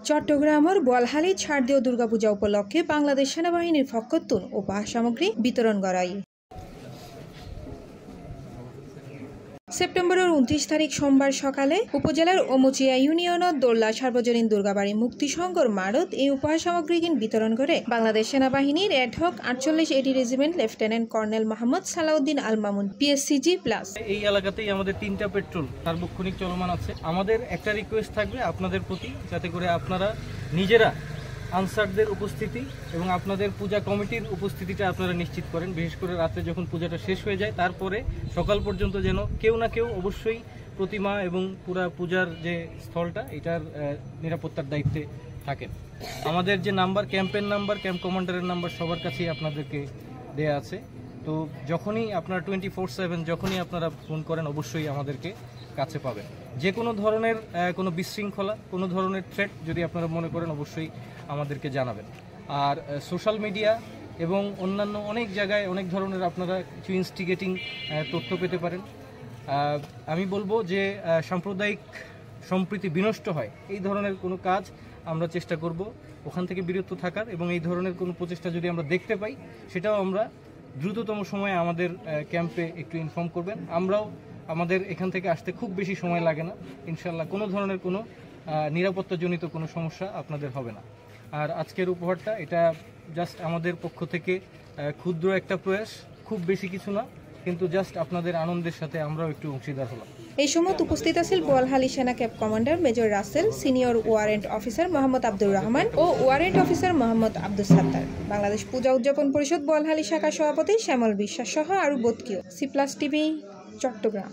চট্টগ্রামের বোয়ালখালীত শারদীয় দুর্গাপূজা উপলক্ষে বাংলাদেশ সেনাবাহিনীর পক্ষতুন উপহার সামগ্রী বিতরণ করায়। সেপ্টেম্বরের 29 তারিখ সোমবার সকালে উপজেলার ওমুচিয়া ইউনিয়নের দোল্লা সার্বজনীন দুর্গাবাড়ি মুক্তি সংঘর মারত এই উপহার সামগ্রীগিন বিতরণ করে বাংলাদেশ সেনাবাহিনীর ad hoc 48 AD regiment lieutenant colonel Mohammad Salauddin Al Mamun PSCG plus. এই এলাকাতেই আমাদের 3টা পেট্রোল সার্বক্ষণিক চলমান আছে। আমাদের একটা রিকোয়েস্ট থাকবে আপনাদের প্রতি, যাতে করে আপনারা নিজেরা আনসারদের উপস্থিতি এবং আপনাদের পূজা কমিটির উপস্থিতিটা আপনারা নিশ্চিত করেন। বিশেষ করে রাতে যখন পূজাটা শেষ হয়ে যায় তারপরে সকাল পর্যন্ত যেন কেউ না কেউ অবশ্যই প্রতিমা এবং পুরা পূজার যে স্থলটা এটার নিরাপত্তার দায়িত্বে থাকেন। আমাদের যে নাম্বার, ক্যাম্পের নাম্বার, ক্যাম্প কমান্ডারের নাম্বার সবার কাছেই আপনাদেরকে দেয়া আছে। তো যখনই আপনারা 24/7 যখনই আপনারা ফোন করেন অবশ্যই আমাদেরকে কাছে পাবেন। যে কোনো ধরনের কোনো বিশৃঙ্খলা, কোনো ধরনের থ্রেট যদি আপনারা মনে করেন অবশ্যই আমাদেরকে জানাবেন। আর সোশ্যাল মিডিয়া এবং অন্যান্য অনেক জায়গায় অনেক ধরনের আপনারা কিছু ইনস্টিগেটিং তথ্য পেতে পারেন। আমি বলবো যে সাম্প্রদায়িক সম্প্রীতি বিনষ্ট হয় এই ধরনের কোনো কাজ আমরা চেষ্টা করব ওখান থেকে বিরত থাকার, এবং এই ধরনের কোনো প্রচেষ্টা যদি আমরা দেখতে পাই সেটাও আমরা দ্রুততম সময়ে আমাদের ক্যাম্পে একটু ইনফর্ম করবেন। আমরাও আমাদের এখান থেকে আসতে খুব বেশি সময় লাগে না, ইনশাল্লাহ কোনো ধরনের কোনো নিরাপত্তাজনিত কোনো সমস্যা আপনাদের হবে না। আর আজকের উপহারটা এটা জাস্ট আমাদের পক্ষ থেকে ক্ষুদ্র একটা প্রয়াস, খুব বেশি কিছু না, কিন্তু জাস্ট আপনাদের আনন্দের সাথে আমরাও একটু অংশীদার হলাম। এই সময় উপস্থিত আছেন বোয়ালখালী সেনা camp commander major Rasel, senior warrant officer Mohammad Abdur Rahman ও ওয়ারেন্ট অফিসার মোহাম্মদ আব্দুল সাত্তার, বাংলাদেশ পূজা উদযাপন পরিষদ বোয়ালখালী শাখার সভাপতি শ্যামল বিশ্বাস সহ আরও বতকিও। C+ TV, Chittagong.